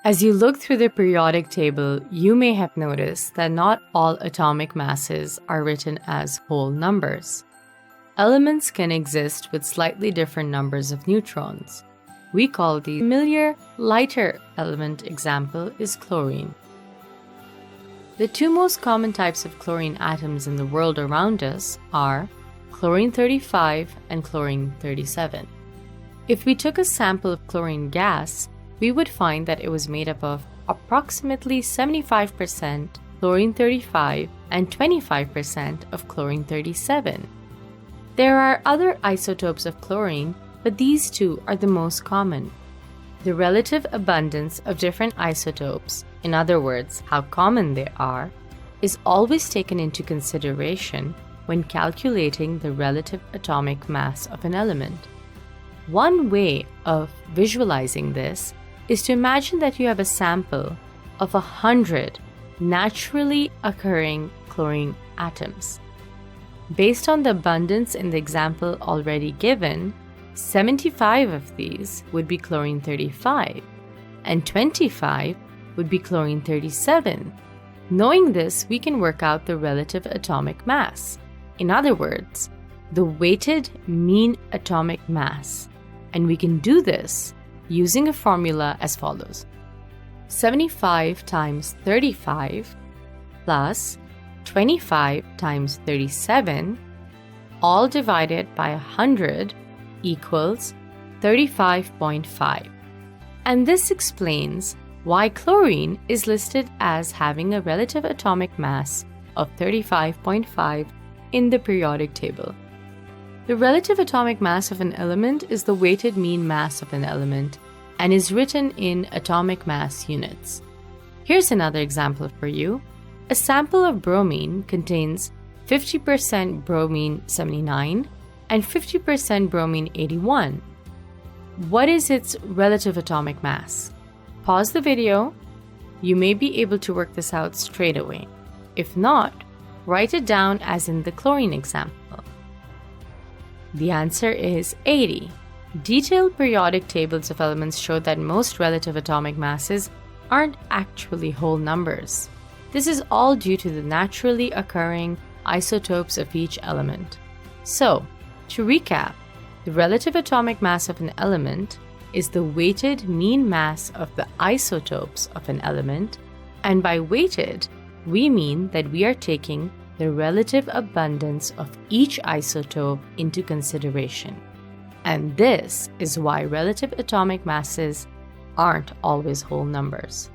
As you look through the periodic table, you may have noticed that not all atomic masses are written as whole numbers. Elements can exist with slightly different numbers of neutrons. We call the familiar lighter element example is chlorine. The two most common types of chlorine atoms in the world around us are chlorine-35 and chlorine-37. If we took a sample of chlorine gas, we would find that it was made up of approximately 75% chlorine-35 and 25% of chlorine-37. There are other isotopes of chlorine, but these two are the most common. The relative abundance of different isotopes, in other words, how common they are, is always taken into consideration when calculating the relative atomic mass of an element. One way of visualizing this is to imagine that you have a sample of 100 naturally occurring chlorine atoms. Based on the abundance in the example already given, 75 of these would be chlorine-35 and 25 would be chlorine-37. Knowing this, we can work out the relative atomic mass. In other words, the weighted mean atomic mass. And we can do this using a formula as follows. 75 times 35 plus 25 times 37, all divided by 100, equals 35.5. And this explains why chlorine is listed as having a relative atomic mass of 35.5 in the periodic table. The relative atomic mass of an element is the weighted mean mass of an element and is written in atomic mass units. Here's another example for you. A sample of bromine contains 50% bromine 79 and 50% bromine 81. What is its relative atomic mass? Pause the video. You may be able to work this out straight away. If not, write it down as in the chlorine example. The answer is 80. Detailed periodic tables of elements show that most relative atomic masses aren't actually whole numbers. This is all due to the naturally occurring isotopes of each element. So, to recap, the relative atomic mass of an element is the weighted mean mass of the isotopes of an element, and by weighted, we mean that we are taking the relative abundance of each isotope into consideration. And this is why relative atomic masses aren't always whole numbers.